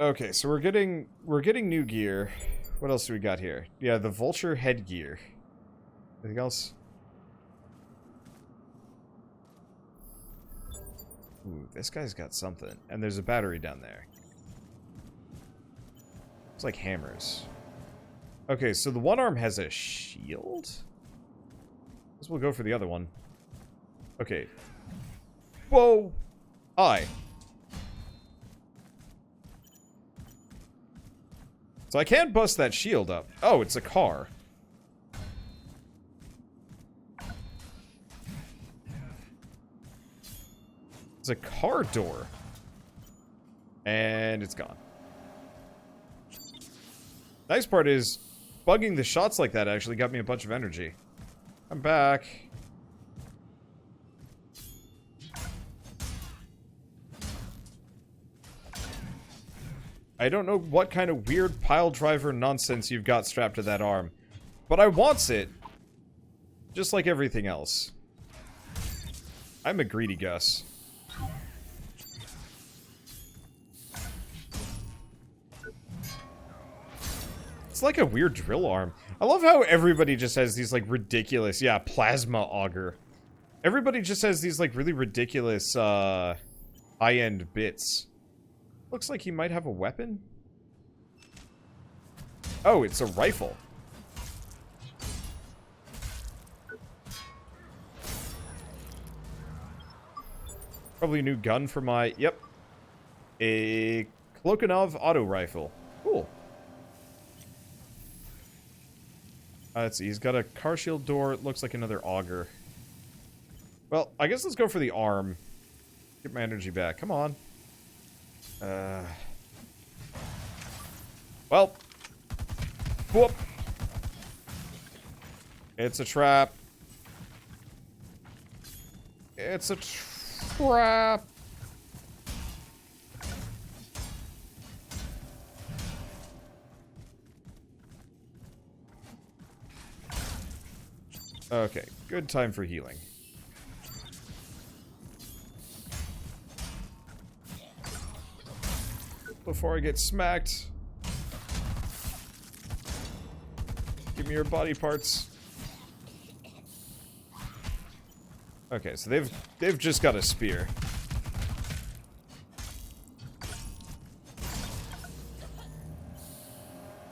Okay, so we're getting new gear. What else do we got here? Yeah, the vulture headgear. Anything else? Ooh, this guy's got something. And there's a battery down there. It's like hammers. Okay, so the one arm has a shield? Guess we'll go for the other one. Okay. Whoa! Hi. So I can't bust that shield up. Oh, it's a car. It's a car door. And it's gone. Nice part is, bugging the shots like that actually got me a bunch of energy. I'm back. I don't know what kind of weird pile driver nonsense you've got strapped to that arm, but I wants it. Just like everything else. I'm a greedy Gus. It's like a weird drill arm. I love how everybody just has these, like, ridiculous... Yeah, plasma auger. Everybody just has these, like, really ridiculous, high-end bits. Looks like he might have a weapon. Oh, it's a rifle. Probably a new gun for my... Yep. A Klokhanov auto rifle. Cool. Let's see, he's got a car shield door. It looks like another auger. Well, I guess let's go for the arm. Get my energy back. Come on. Well. Whoop. It's a trap. It's a trap. Okay, good time for healing. Before I get smacked. Give me your body parts. Okay, so they've just got a spear.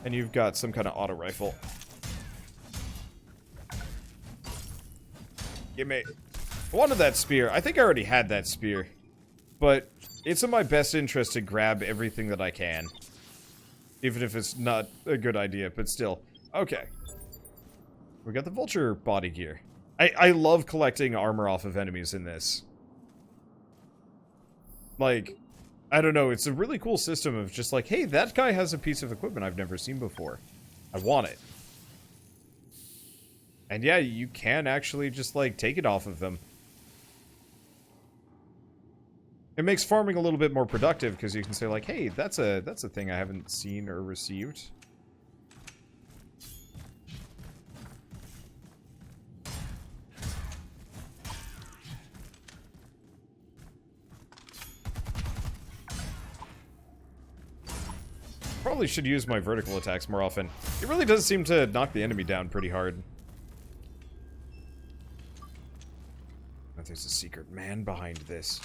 And you've got some kind of auto rifle. Give me... I wanted that spear. I think I already had that spear. But it's in my best interest to grab everything that I can. Even if it's not a good idea, but still. Okay. We got the vulture body gear. I love collecting armor off of enemies in this. Like, I don't know, it's a really cool system of just like, hey, that guy has a piece of equipment I've never seen before. I want it. And yeah, you can actually just, like, take it off of them. It makes farming a little bit more productive, because you can say, like, hey, that's a thing I haven't seen or received. Probably should use my vertical attacks more often. It really does seem to knock the enemy down pretty hard. But there's a secret man behind this.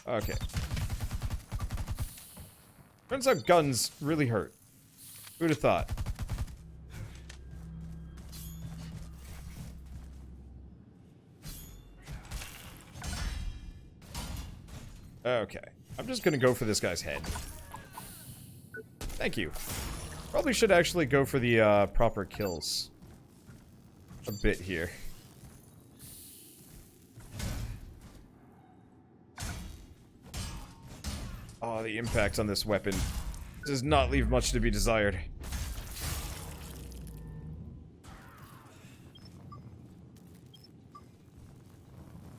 Okay. Turns out guns really hurt. Who'd have thought? Okay. I'm just gonna go for this guy's head. Thank you. Probably should actually go for the, proper kills. A bit here. Oh, the impact on this weapon does not leave much to be desired.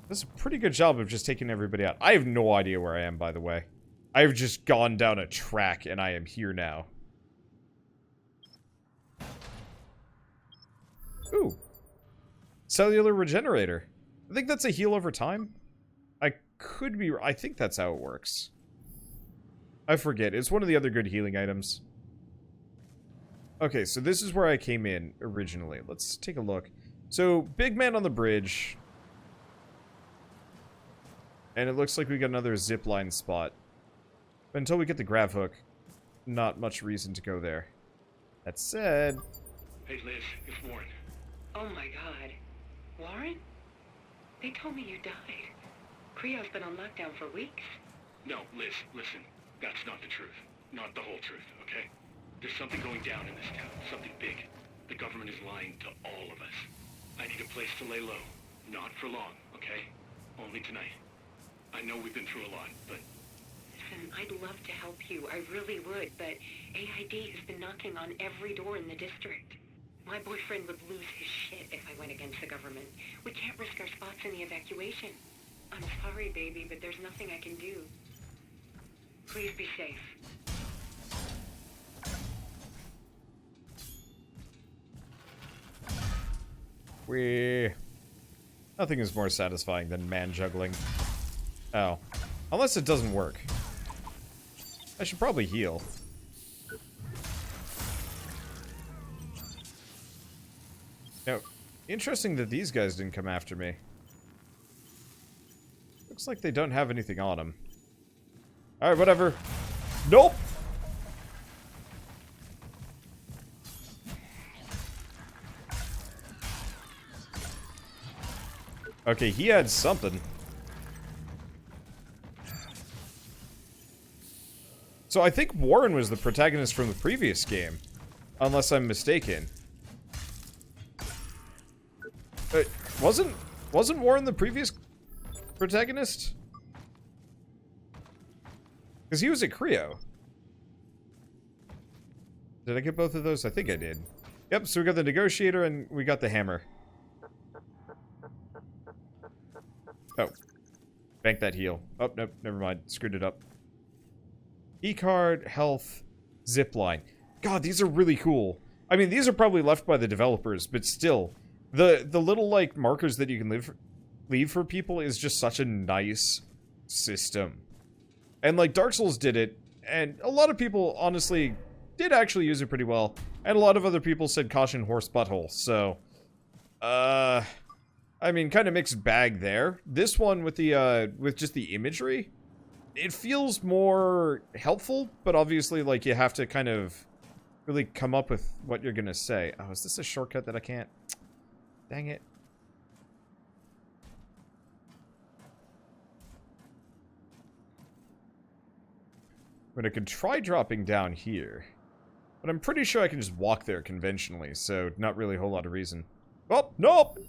Does a pretty good job of just taking everybody out. I have no idea where I am, by the way. I've just gone down a track, and I am here now. Ooh. Cellular regenerator. I think that's a heal over time. I could be... I think that's how it works. I forget. It's one of the other good healing items. Okay, so this is where I came in originally. Let's take a look. So, big man on the bridge. And it looks like we got another zipline spot. But until we get the grav hook, not much reason to go there. That said... Hey Liz, it's Warren. Oh my god. Warren? They told me you died. Creo's been on lockdown for weeks. No, Liz, listen. That's not the truth. Not the whole truth, okay? There's something going down in this town. Something big. The government is lying to all of us. I need a place to lay low. Not for long, okay? Only tonight. I know we've been through a lot, but... Listen, I'd love to help you. I really would, but AID has been knocking on every door in the district. My boyfriend would lose his shit if I went against the government. We can't risk our spots in the evacuation. I'm sorry, baby, but there's nothing I can do. Please be safe. Nothing is more satisfying than man juggling. Oh. Unless it doesn't work. I should probably heal. Now, interesting that these guys didn't come after me. Looks like they don't have anything on them. Alright, whatever. Nope! Okay, he had something. So I think Warren was the protagonist from the previous game. Unless I'm mistaken. Wasn't Warren the previous protagonist? Because he was at Creo. Did I get both of those? I think I did. Yep, so we got the negotiator and we got the hammer. Oh. Bank that heal. Oh, nope, never mind. Screwed it up. E-card, health, zipline. God, these are really cool. I mean, these are probably left by the developers, but still. The little, like, markers that you can leave for people is just such a nice system. And, like, Dark Souls did it, and a lot of people, honestly, did actually use it pretty well. And a lot of other people said caution horse butthole, so... I mean, kind of mixed bag there. This one with the, with just the imagery, it feels more helpful, but obviously, like, you have to kind of really come up with what you're gonna say. Oh, is this a shortcut that I can't? Dang it. But I could try dropping down here. But I'm pretty sure I can just walk there conventionally, so not really a whole lot of reason. Oh, nope!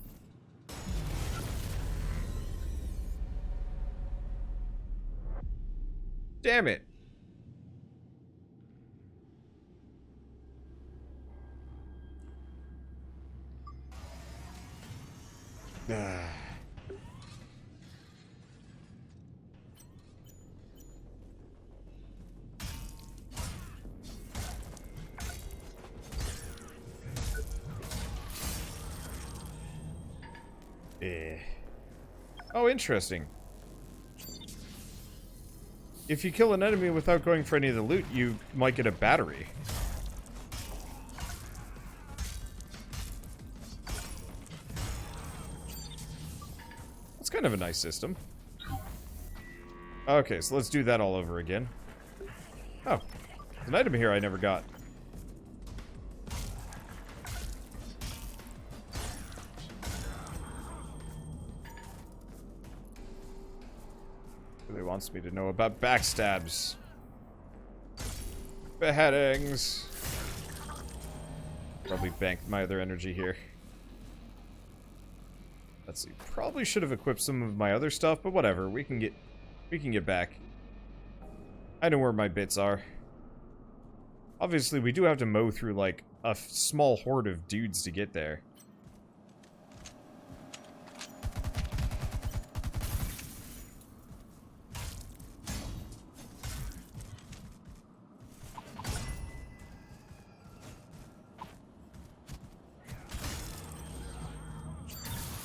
Damn it. Oh, interesting. If you kill an enemy without going for any of the loot, you might get a battery. That's kind of a nice system. Okay, so let's do that all over again. Oh, there's an item here I never got. Really wants me to know about backstabs. Beheadings. Probably banked my other energy here. Let's see. Probably should have equipped some of my other stuff, but whatever. We can get back. I know where my bits are. Obviously, we do have to mow through, like, a small horde of dudes to get there.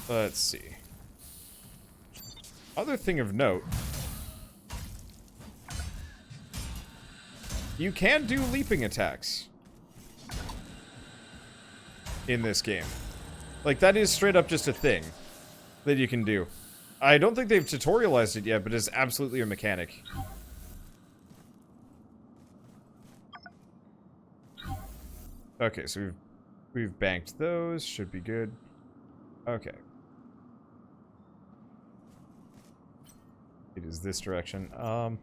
Let's see. Other thing of note. You can do leaping attacks. In this game. Like, that is straight up just a thing that you can do. I don't think they've tutorialized it yet, but it's absolutely a mechanic. Okay, so we've banked those. Should be good. Okay. It is this direction. Now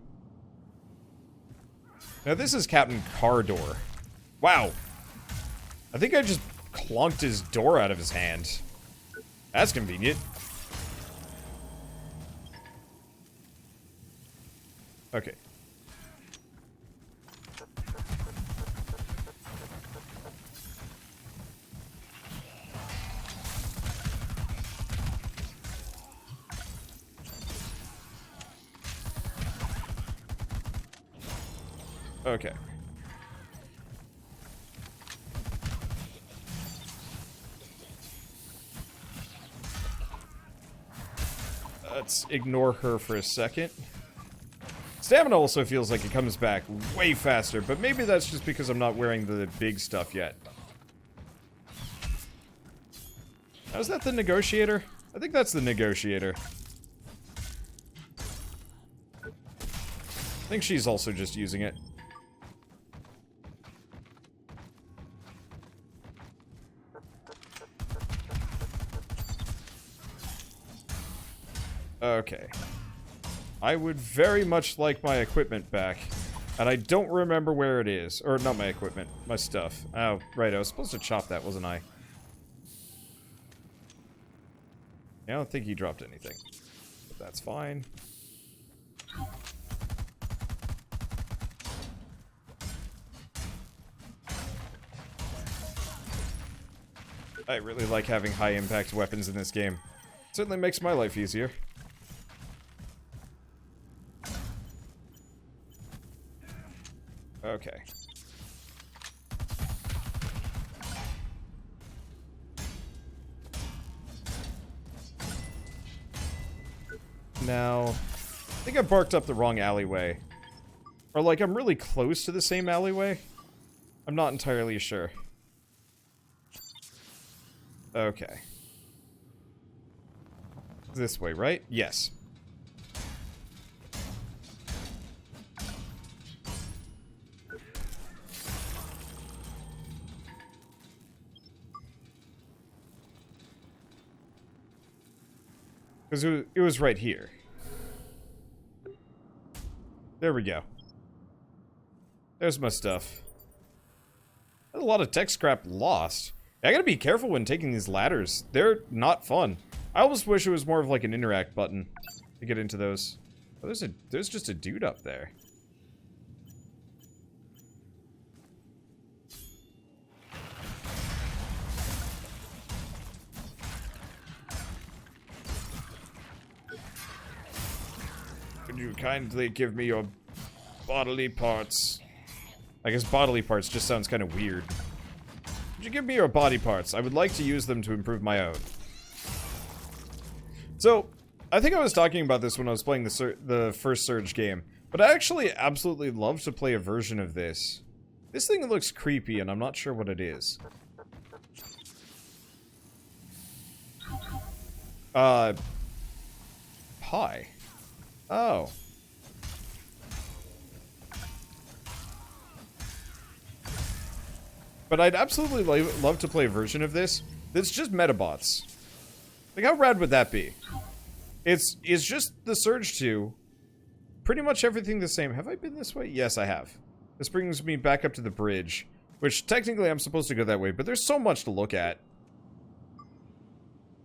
this is Captain Cardor. Wow. I think I just clunked his door out of his hand. That's convenient. Okay. Okay. Let's ignore her for a second. Stamina also feels like it comes back way faster, but maybe that's just because I'm not wearing the big stuff yet. Now, is that the negotiator? I think that's the negotiator. I think she's also just using it. Okay. I would very much like my equipment back. And I don't remember where it is. Or, not my equipment. My stuff. Oh, right. I was supposed to chop that, wasn't I? I don't think he dropped anything. But that's fine. I really like having high-impact weapons in this game. It certainly makes my life easier. Okay. Now, I think I barked up the wrong alleyway. Or, like, I'm really close to the same alleyway. I'm not entirely sure. Okay. This way, right? Yes. Because it was right here. There we go. There's my stuff. There's a lot of tech scrap lost. I gotta be careful when taking these ladders. They're not fun. I almost wish it was more of like an interact button to get into those. Oh, there's just a dude up there. Could you kindly give me your bodily parts? I guess bodily parts just sounds kind of weird. Could you give me your body parts? I would like to use them to improve my own. So, I think I was talking about this when I was playing the first Surge game, but I actually absolutely love to play a version of this. This thing looks creepy, and I'm not sure what it is. Pie. Oh. But I'd absolutely love to play a version of this that's just Metabots. Like, how rad would that be? It's just the Surge 2. Pretty much everything the same. Have I been this way? Yes, I have. This brings me back up to the bridge. Which, technically, I'm supposed to go that way. But there's so much to look at.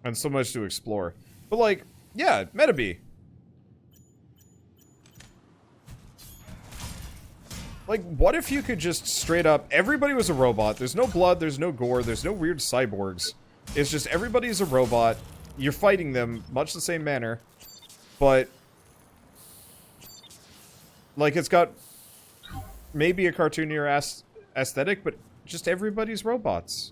And so much to explore. But, like, yeah, Metabee. Like, what if you could just straight up... Everybody was a robot. There's no blood, there's no gore, there's no weird cyborgs. It's just everybody's a robot. You're fighting them, much the same manner. But... like, it's got... maybe a cartoonier aesthetic, but just everybody's robots.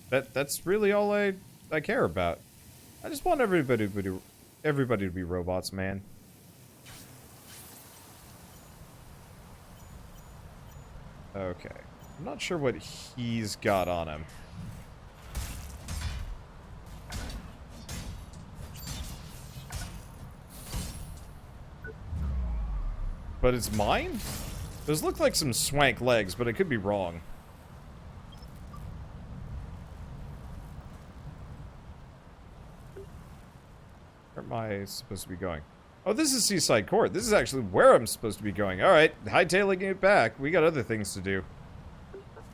That's really all I care about. I just want everybody to be robots, man. Okay. I'm not sure what he's got on him. But it's mine? Those look like some swank legs, but I could be wrong. Where am I supposed to be going? Oh, this is Seaside Court. This is actually where I'm supposed to be going. Alright, hightailing it back. We got other things to do.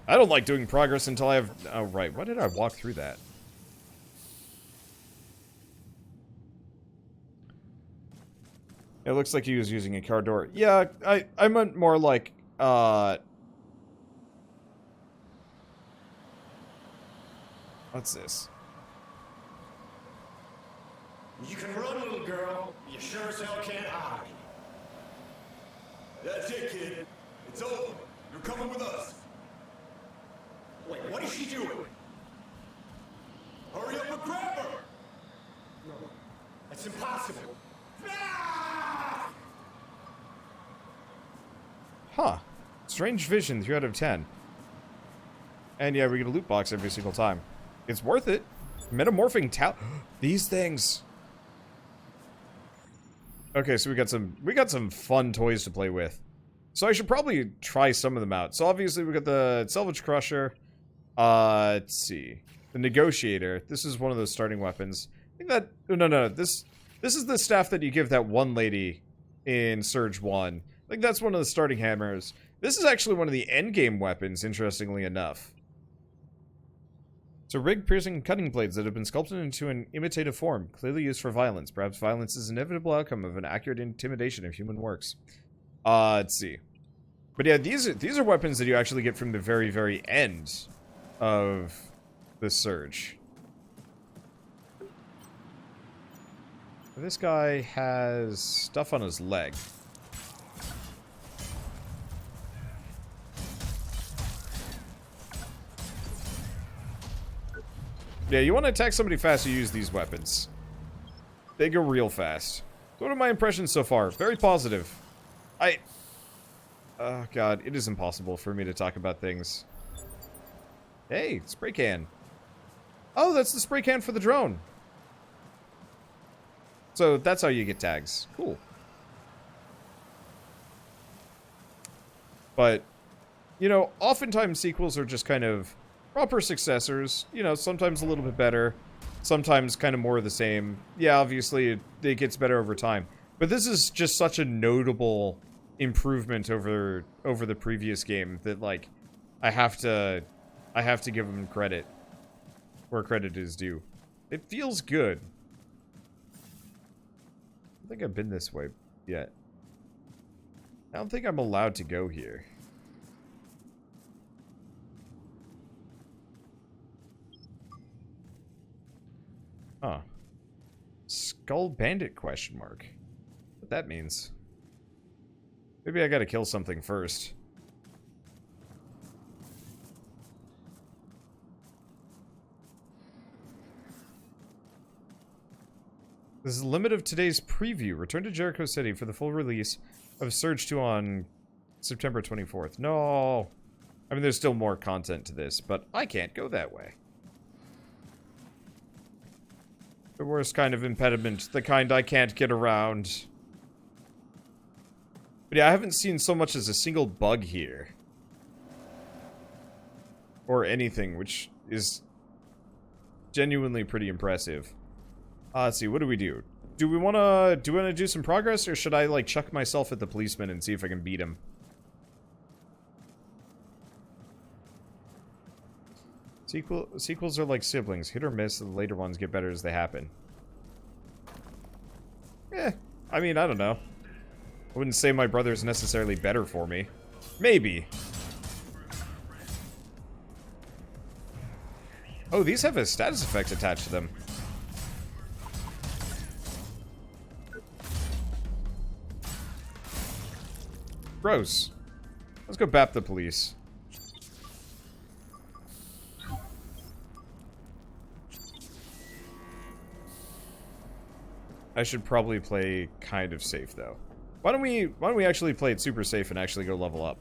I don't like doing progress until I have... Oh, right. Why did I walk through that? It looks like he was using a car door. Yeah, I meant more like, what's this? You can run, little girl. You sure as hell can't hide. That's it, kid. It's over. You're coming with us. Wait, what is she doing? Hurry up and grab her! No, that's impossible. Huh. Strange vision, 3 out of 10. And yeah, we get a loot box every single time. It's worth it. Metamorphing these things. Okay, so we got some fun toys to play with. So I should probably try some of them out. So obviously we got the Salvage Crusher. Let's see. The Negotiator. This is one of those starting weapons. I think that... No. This is the staff that you give that one lady in Surge 1. I think that's one of the starting hammers. This is actually one of the endgame weapons, interestingly enough. So rig piercing cutting blades that have been sculpted into an imitative form, clearly used for violence. Perhaps violence is an inevitable outcome of an accurate intimidation of human works. Let's see. But yeah, these are weapons that you actually get from the very, very end of the Surge. This guy has stuff on his leg. Yeah, you want to attack somebody fast, you use these weapons. They go real fast. So what are my impressions so far? Very positive. Oh god, it is impossible for me to talk about things. Hey, spray can. Oh, that's the spray can for the drone. So that's how you get tags. Cool. But, you know, oftentimes sequels are just kind of proper successors. You know, sometimes a little bit better. Sometimes kind of more of the same. Yeah, obviously it gets better over time. But this is just such a notable improvement over the previous game that, like, I have to give them credit where credit is due. It feels good. I don't think I've been this way yet. I don't think I'm allowed to go here. Huh. Skull Bandit question mark. What that means. Maybe I gotta kill something first. This is the limit of today's preview. Return to Jericho City for the full release of Surge 2 on September 24th. No! I mean, there's still more content to this, but I can't go that way. The worst kind of impediment. The kind I can't get around. But yeah, I haven't seen so much as a single bug here. Or anything, which is genuinely pretty impressive. Let's see, what do we do? Do we want to do some progress, or should I, like, chuck myself at the policeman and see if I can beat him? Sequels are like siblings, hit or miss, and the later ones get better as they happen. I mean, I don't know. I wouldn't say my brother's necessarily better for me. Maybe. Oh, these have a status effect attached to them. Gross. Let's go bap the police. I should probably play kind of safe, though. Why don't we actually play it super safe and actually go level up?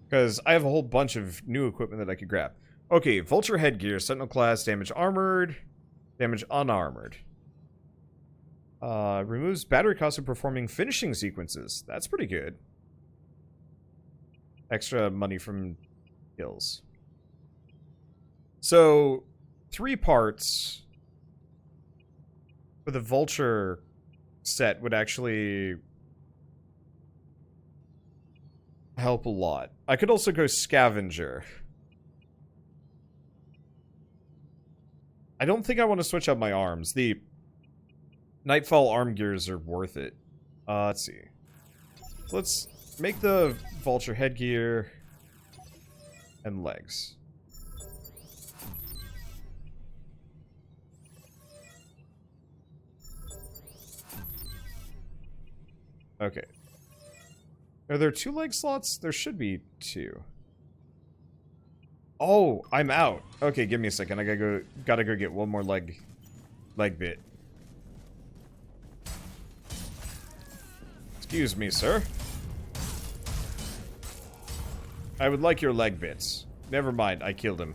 Because I have a whole bunch of new equipment that I could grab. Okay, Vulture headgear, Sentinel class, damage armored, damage unarmored. Removes battery cost of performing finishing sequences. That's pretty good. Extra money from kills. So, 3 parts for the Vulture set would actually help a lot. I could also go Scavenger. I don't think I want to switch out my arms. The Nightfall arm gears are worth it. Let's see. Let's make the Vulture headgear and legs. Okay. Are there 2 leg slots? There should be 2. Oh, I'm out. Okay, give me a second. I gotta go get one more leg bit. Excuse me, sir. I would like your leg bits. Never mind, I killed him.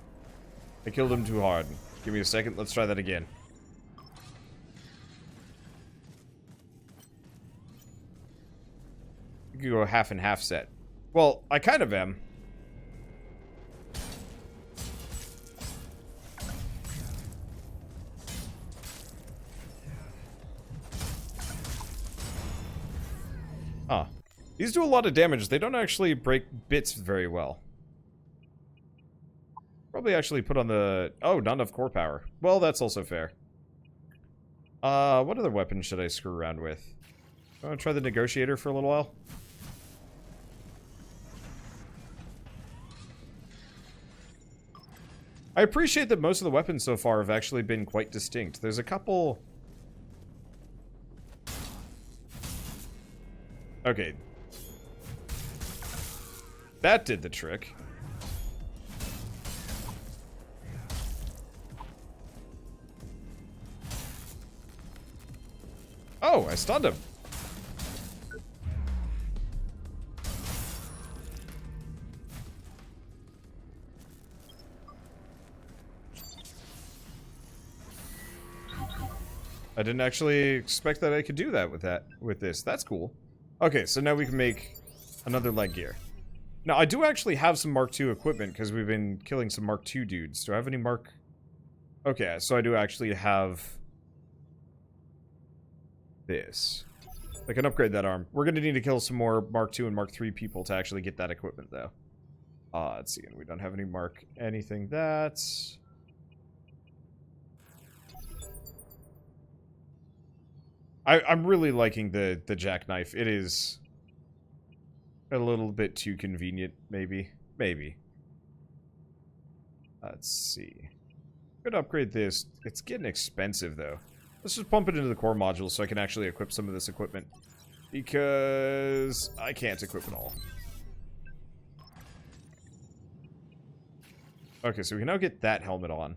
I killed him too hard. Give me a second, let's try that again. You could go half and half set. Well, I kind of am. Huh. These do a lot of damage. They don't actually break bits very well. Probably actually put on the... Oh, not enough core power. Well, that's also fair. What other weapon should I screw around with? I want to try the Negotiator for a little while. I appreciate that most of the weapons so far have actually been quite distinct. There's a couple... Okay. That did the trick. Oh, I stunned him. I didn't actually expect that I could do that with this. That's cool. Okay, so now we can make another leg gear. Now, I do actually have some Mark II equipment because we've been killing some Mark II dudes. Do I have any Mark... Okay, so I do actually have this. I can upgrade that arm. We're going to need to kill some more Mark II and Mark III people to actually get that equipment, though. Let's see. We don't have any Mark anything. That's... I'm really liking the jackknife. It is a little bit too convenient, maybe. Maybe. Let's see. Could upgrade this. It's getting expensive, though. Let's just pump it into the core module so I can actually equip some of this equipment. Because I can't equip it all. Okay, so we can now get that helmet on.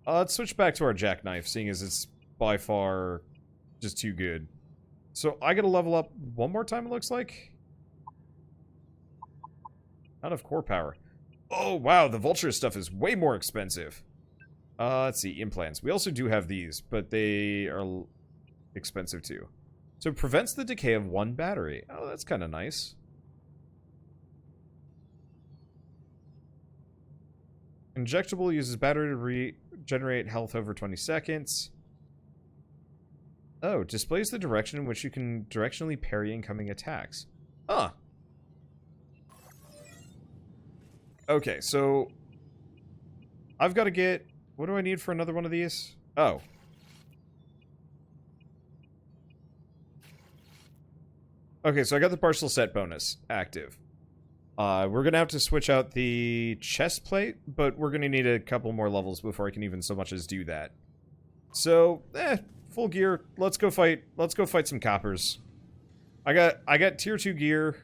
Let's switch back to our jackknife, seeing as it's by far... just too good. So I gotta level up one more time, it looks like. Not enough core power. Oh, wow, the Vulture stuff is way more expensive. Let's see, implants. We also do have these, but they are expensive too. So it prevents the decay of 1 battery. Oh, that's kind of nice. Injectable uses battery to regenerate health over 20 seconds. Oh, displays the direction in which you can directionally parry incoming attacks. Huh. Okay, so... I've got to get... What do I need for another one of these? Oh. Okay, so I got the partial set bonus active. We're going to have to switch out the chest plate, but we're going to need a couple more levels before I can even so much as do that. So, full gear. Let's go fight some coppers. I got tier 2 gear.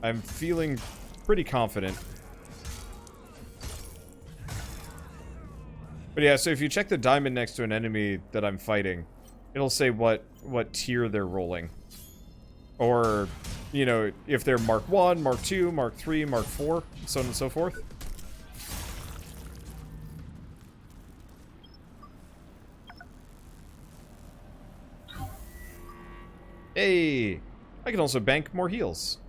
I'm feeling pretty confident. But yeah, so if you check the diamond next to an enemy that I'm fighting, it'll say what tier they're rolling. Or, you know, if they're Mark 1, Mark 2, Mark 3, Mark 4, so on and so forth. Hey! I can also bank more heals.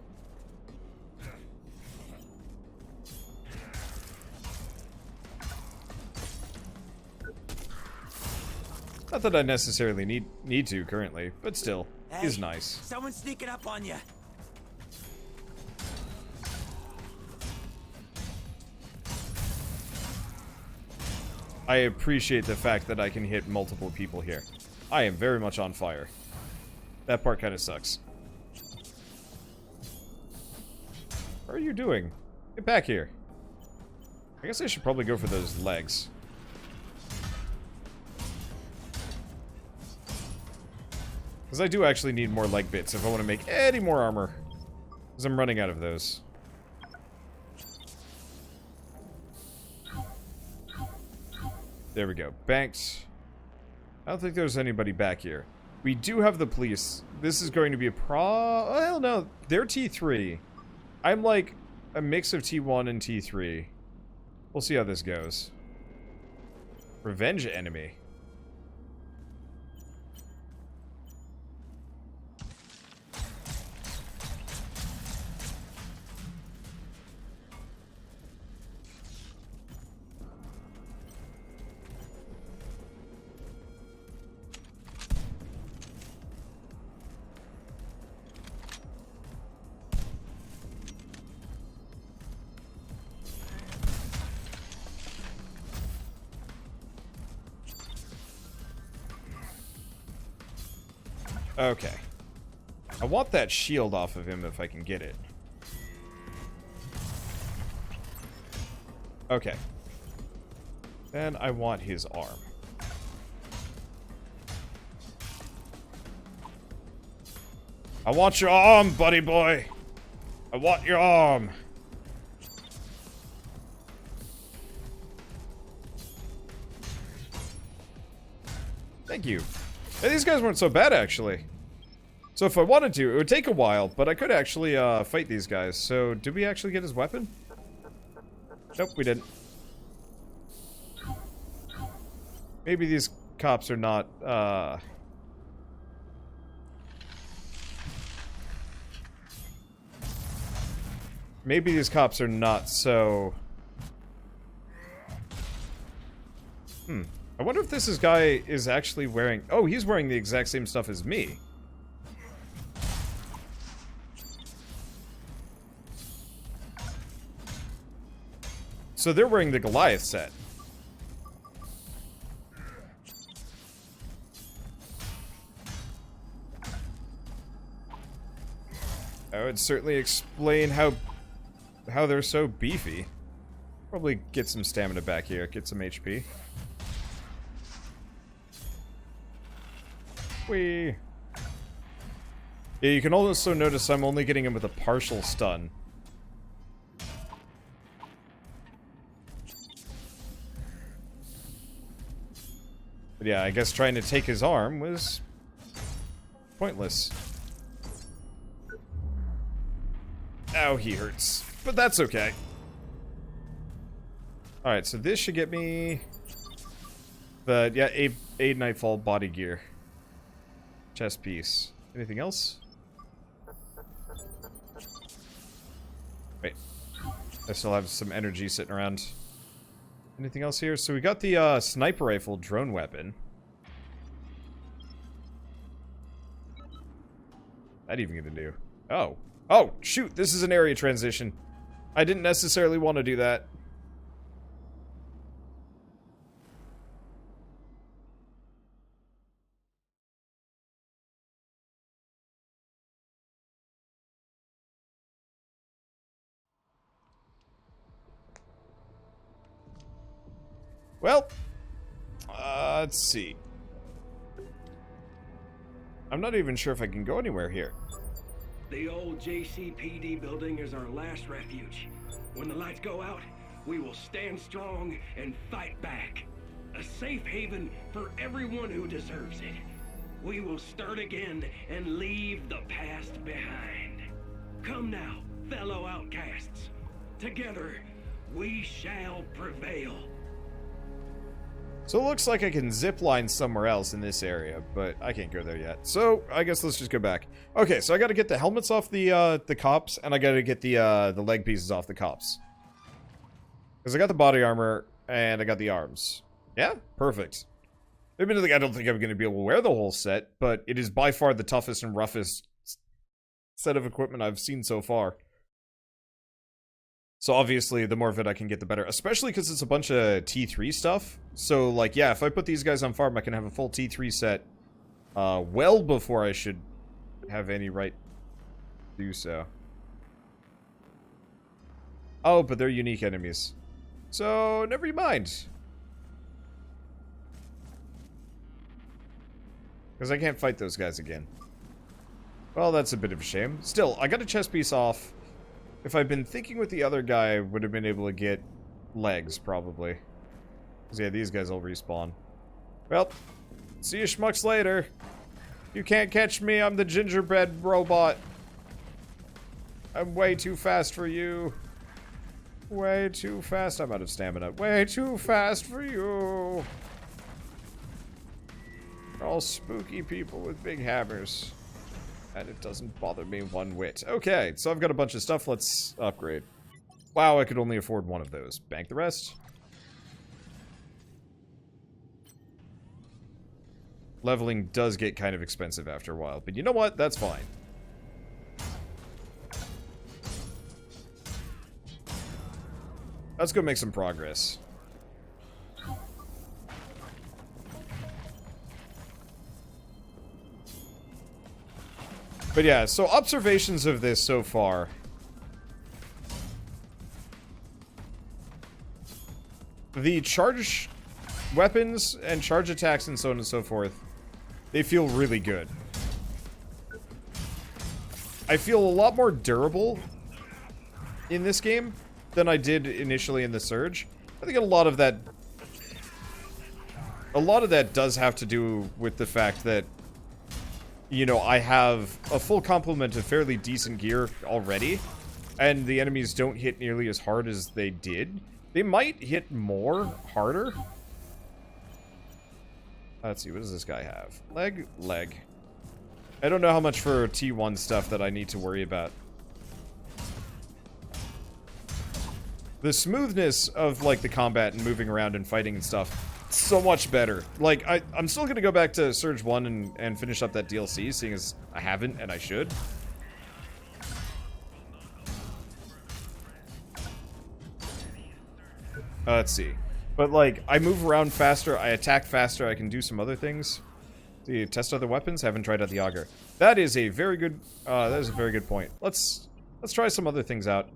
Not that I necessarily need to currently, but still, is nice. Someone's sneaking up on you. I appreciate the fact that I can hit multiple people here. I am very much on fire. That part kind of sucks. What are you doing? Get back here. I guess I should probably go for those legs. Because I do actually need more leg bits if I want to make any more armor. Because I'm running out of those. There we go. Banked. I don't think there's anybody back here. We do have the police. This is going to be a well, no. They're T3. I'm like a mix of T1 and T3. We'll see how this goes. Revenge enemy. Okay. I want that shield off of him if I can get it. Okay. Then I want his arm. I want your arm, buddy boy! I want your arm! Thank you. Hey, these guys weren't so bad, actually. So if I wanted to, it would take a while, but I could actually fight these guys. So, did we actually get his weapon? Nope, we didn't. Maybe these cops are not, maybe these cops are not so... I wonder if this guy is actually wearing... Oh, he's wearing the exact same stuff as me. So they're wearing the Goliath set. That would certainly explain how they're so beefy. Probably get some stamina back here, get some HP. Whee! Yeah, you can also notice I'm only getting him with a partial stun. But yeah, I guess trying to take his arm was pointless. Ow, he hurts. But that's okay. Alright, so this should get me the, yeah, a Nightfall body gear. Chest piece. Anything else? Wait. I still have some energy sitting around. Anything else here? So we got the sniper rifle drone weapon. That even gonna do? Oh. Oh, shoot! This is an area transition. I didn't necessarily want to do that. Well, let's see. I'm not even sure if I can go anywhere here. The old JCPD building is our last refuge. When the lights go out, we will stand strong and fight back. A safe haven for everyone who deserves it. We will start again and leave the past behind. Come now, fellow outcasts. Together, we shall prevail. So it looks like I can zip line somewhere else in this area, but I can't go there yet. So I guess let's just go back. Okay, so I gotta get the helmets off the cops, and I gotta get the leg pieces off the cops. Because I got the body armor, and I got the arms. Yeah? Perfect. Admittedly, I don't think I'm gonna be able to wear the whole set, but it is by far the toughest and roughest set of equipment I've seen so far. So obviously, the more of it I can get, the better. Especially because it's a bunch of T3 stuff. So, like, yeah, if I put these guys on farm, I can have a full T3 set well before I should have any right to do so. Oh, but they're unique enemies. So, never mind. Because I can't fight those guys again. Well, that's a bit of a shame. Still, I got a chest piece off. If I'd been thinking with the other guy, I would have been able to get legs, probably. Because, yeah, these guys will respawn. Well, see you schmucks later. You can't catch me, I'm the gingerbread robot. I'm way too fast for you. Way too fast. I'm out of stamina. Way too fast for you. They're all spooky people with big hammers. And it doesn't bother me one whit. Okay, so I've got a bunch of stuff. Let's upgrade. Wow, I could only afford one of those. Bank the rest. Leveling does get kind of expensive after a while. But you know what? That's fine. Let's go make some progress. But yeah, so observations of this so far. The charge weapons and charge attacks and so on and so forth, they feel really good. I feel a lot more durable in this game than I did initially in the Surge. I think a lot of that does have to do with the fact that, you know, I have a full complement of fairly decent gear already, and the enemies don't hit nearly as hard as they did. They might hit harder. Let's see, what does this guy have? Leg. I don't know how much for T1 stuff that I need to worry about. The smoothness of, like, the combat and moving around and fighting and stuff, so much better. Like, I'm still gonna go back to Surge 1 and finish up that DLC, seeing as I haven't, and I should. Let's see. But, like, I move around faster, I attack faster, I can do some other things. Do you test other weapons? Haven't tried out the auger. That is a very good, point. Let's try some other things out.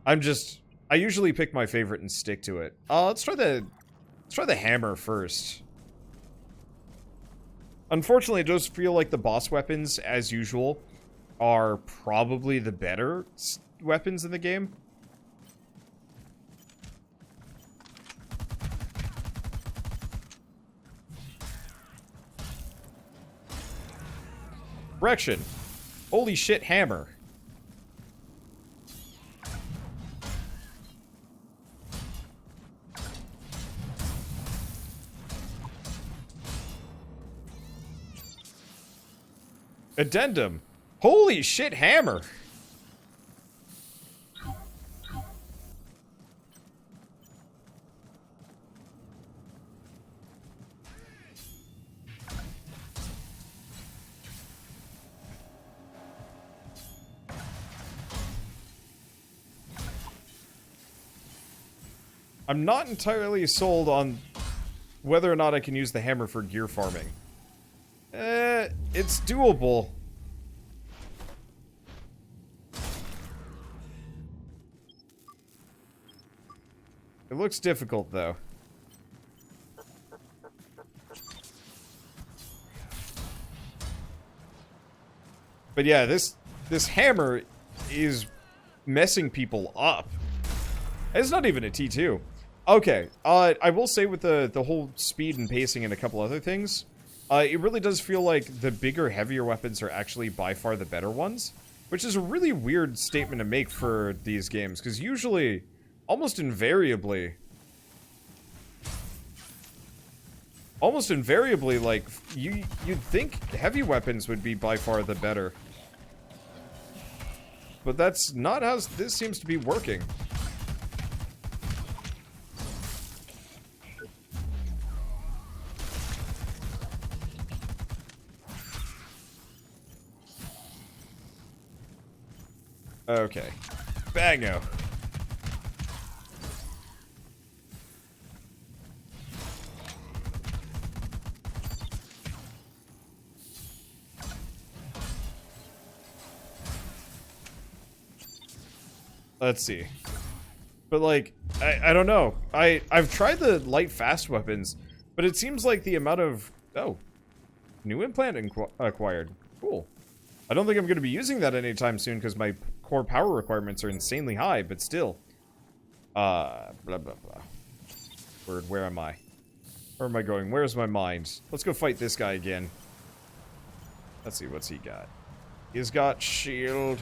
I usually pick my favorite and stick to it. Let's try the hammer first. Unfortunately, it does feel like the boss weapons, as usual, are probably the better weapons in the game. Correction. Holy shit, hammer. Addendum. Holy shit, hammer. I'm not entirely sold on whether or not I can use the hammer for gear farming. It's doable. It looks difficult, though. But yeah, this this hammer is messing people up. It's not even a T2. Okay, I will say with the whole speed and pacing and a couple other things, it really does feel like the bigger, heavier weapons are actually by far the better ones, which is a really weird statement to make for these games, because usually, almost invariably, like, you'd think heavy weapons would be by far the better. But that's not how this seems to be working. Okay. Bango. Let's see. But like, I don't know. I've tried the light fast weapons, but it seems like the amount of... Oh. New implant acquired. Cool. I don't think I'm going to be using that anytime soon because my core power requirements are insanely high, but still. Blah, blah, blah. Word, where am I? Where am I going? Where's my mind? Let's go fight this guy again. Let's see, what's he got? He's got shield.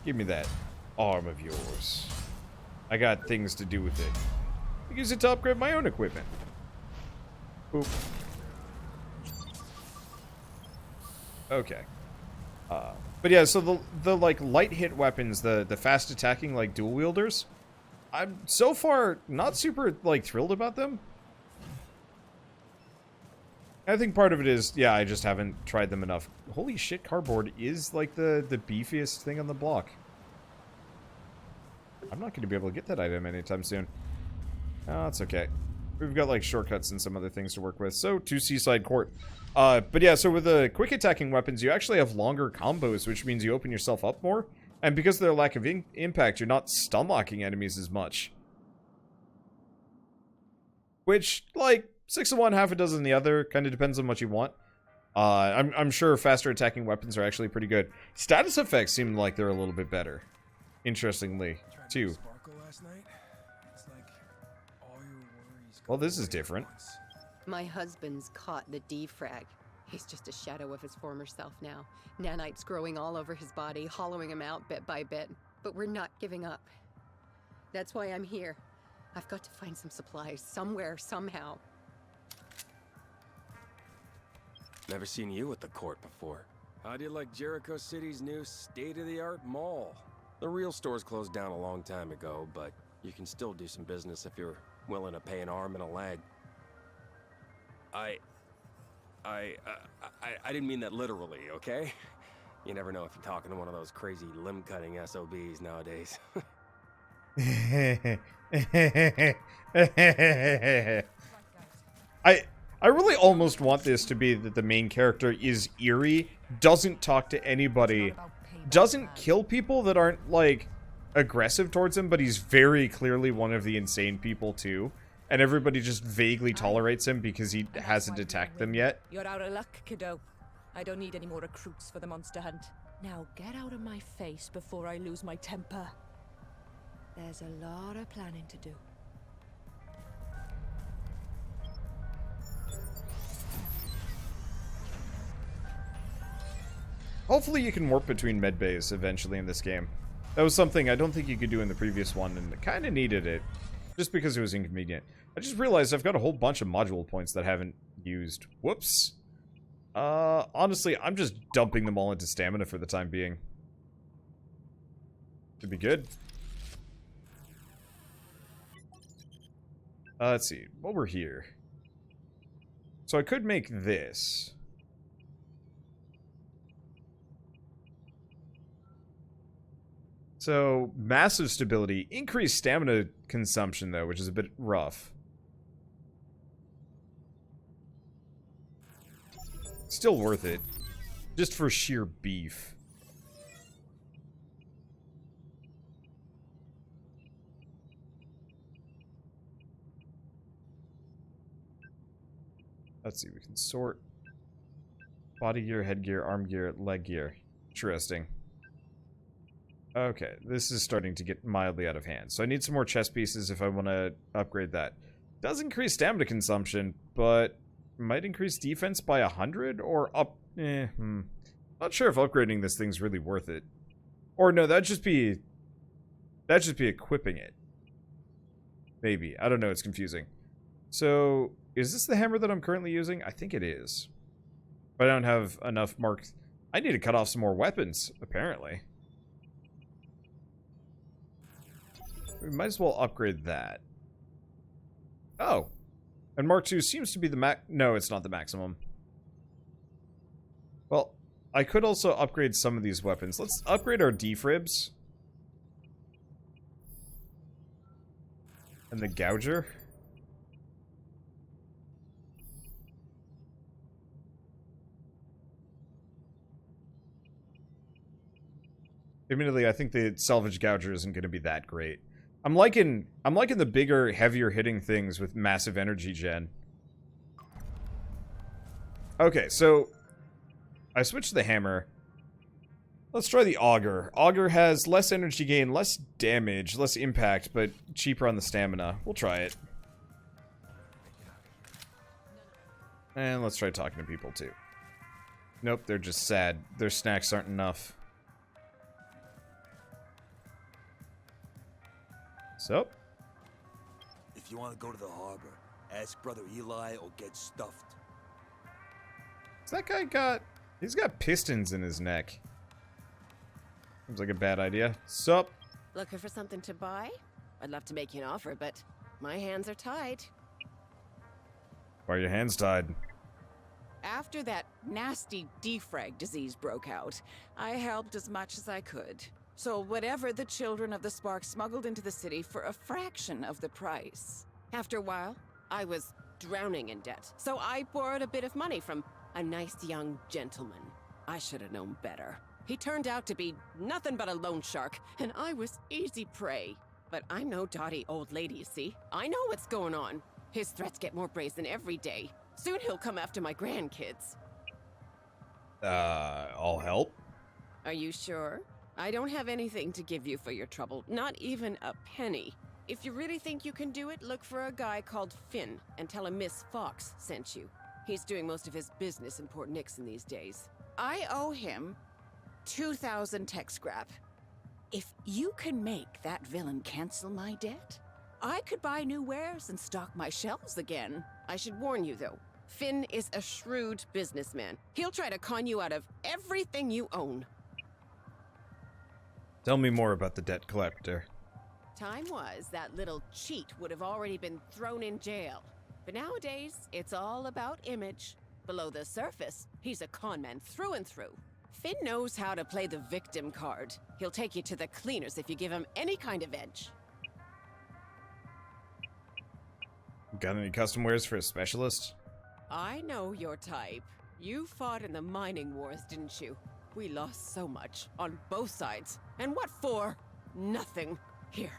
Give me that arm of yours. I got things to do with it. I use it to upgrade my own equipment. Oop. Okay. But yeah, so the like light hit weapons, the fast attacking like dual wielders, I'm so far not super like thrilled about them. I think part of it is, yeah, I just haven't tried them enough. Holy shit, cardboard is like the beefiest thing on the block. I'm not going to be able to get that item anytime soon. Oh, that's okay. We've got like shortcuts and some other things to work with. So, to Seaside Court. But yeah, so with the quick attacking weapons, you actually have longer combos, which means you open yourself up more. And because of their lack of impact, you're not stun-locking enemies as much. Which, like, 6 of one, half a dozen the other. Kind of depends on what you want. I'm sure faster attacking weapons are actually pretty good. Status effects seem like they're a little bit better. Interestingly, too. Well, this is different. My husband's caught the defrag. He's just a shadow of his former self now. Nanites growing all over his body, hollowing him out bit by bit. But we're not giving up. That's why I'm here. I've got to find some supplies, somewhere, somehow. Never seen you at the court before. How do you like Jericho City's new state-of-the-art mall? The real store's closed down a long time ago, but you can still do some business if you're willing to pay an arm and a leg. I didn't mean that literally, okay? You never know if you're talking to one of those crazy limb-cutting SOBs nowadays. I really almost want this to be that the main character is eerie, doesn't talk to anybody, doesn't kill people that aren't, like, aggressive towards him, but he's very clearly one of the insane people, too. And everybody just vaguely tolerates him because he hasn't attacked them yet. You're out of luck, kiddo. I don't need any more recruits for the monster hunt. Now get out of my face before I lose my temper. There's a lot of planning to do. Hopefully you can warp between medbays eventually in this game. That was something I don't think you could do in the previous one, and I kind of needed it. Just because it was inconvenient. I just realized I've got a whole bunch of module points that I haven't used. Whoops. Honestly, I'm just dumping them all into stamina for the time being. Could be good. Let's see. While we're here. So I could make this. So, massive stability. Increased stamina consumption, though, which is a bit rough. Still worth it. Just for sheer beef. Let's see, we can sort body gear, headgear, arm gear, leg gear. Interesting. Okay, this is starting to get mildly out of hand. So I need some more chest pieces if I want to upgrade that. Does increase stamina consumption, but might increase defense by 100 or up. Not sure if upgrading this thing's really worth it. Or no, that'd just be equipping it. Maybe. I don't know, it's confusing. So, is this the hammer that I'm currently using? I think it is. But I don't have enough marks. I need to cut off some more weapons, apparently. We might as well upgrade that. Oh. And Mark II seems to be the no, it's not the maximum. Well, I could also upgrade some of these weapons. Let's upgrade our defribs. And the gouger. Admittedly, I think the salvage gouger isn't going to be that great. I'm liking the bigger, heavier hitting things with massive energy gen. Okay, so I switched to the hammer. Let's try the auger. Auger has less energy gain, less damage, less impact, but cheaper on the stamina. We'll try it. And let's try talking to people too. Nope, they're just sad. Their snacks aren't enough. So? If you want to go to the harbor, ask Brother Eli or get stuffed. That guy he's got pistons in his neck. Seems like a bad idea. Sup? Looking for something to buy? I'd love to make you an offer, but my hands are tied. Why are your hands tied? After that nasty defrag disease broke out, I helped as much as I could. So whatever the children of the Spark smuggled into the city for a fraction of the price. After a while, I was drowning in debt, so I borrowed a bit of money from a nice young gentleman. I should have known better. He turned out to be nothing but a loan shark, and I was easy prey. But I'm no dotty old lady, you see. I know what's going on. His threats get more brazen every day. Soon he'll come after my grandkids. I'll help. Are you sure? I don't have anything to give you for your trouble, not even a penny. If you really think you can do it, look for a guy called Finn and tell him Miss Fox sent you. He's doing most of his business in Port Nixon these days. I owe him 2,000 tech scrap. If you can make that villain cancel my debt, I could buy new wares and stock my shelves again. I should warn you, though. Finn is a shrewd businessman. He'll try to con you out of everything you own. Tell me more about the debt collector. Time was that little cheat would have already been thrown in jail. But nowadays, it's all about image. Below the surface, he's a con man through and through. Finn knows how to play the victim card. He'll take you to the cleaners if you give him any kind of edge. Got any custom wares for a specialist? I know your type. You fought in the mining wars, didn't you? We lost so much, on both sides. And what for? Nothing. Here,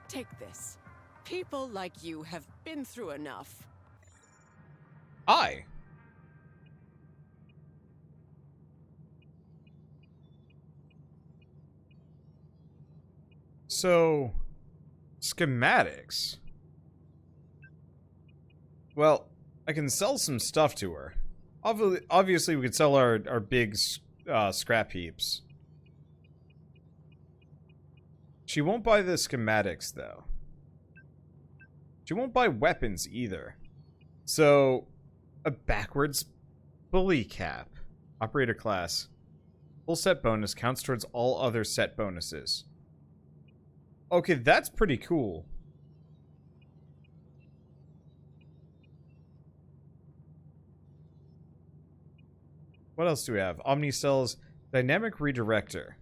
take this. People like you have been through enough. So, schematics. Well, I can sell some stuff to her. Obviously, we could sell our big scrap heaps. She won't buy the schematics, though. She won't buy weapons, either. So, a backwards bully cap. Operator class. Full set bonus counts towards all other set bonuses. Okay, that's pretty cool. What else do we have? Omnicells, dynamic redirector.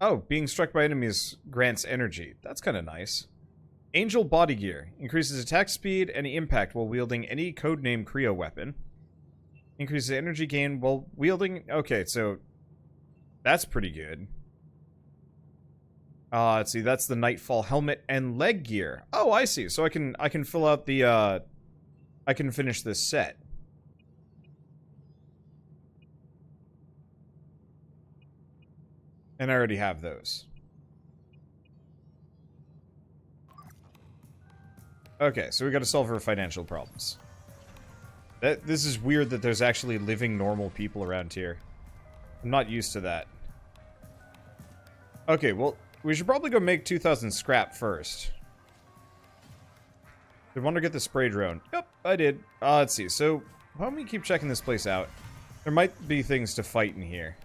Oh, being struck by enemies grants energy. That's kind of nice. Angel body gear. Increases attack speed and impact while wielding any codename Creo weapon. Increases energy gain while wielding... Okay, so... That's pretty good. Let's see, that's the Nightfall helmet and leg gear. Oh, I see. So I can fill out the, I can finish this set. And I already have those. Okay, so we gotta solve our financial problems. This is weird that there's actually living normal people around here. I'm not used to that. Okay, well, we should probably go make 2,000 scrap first. Did I want to get the spray drone? Yep, I did. Let's see, so why don't we keep checking this place out? There might be things to fight in here.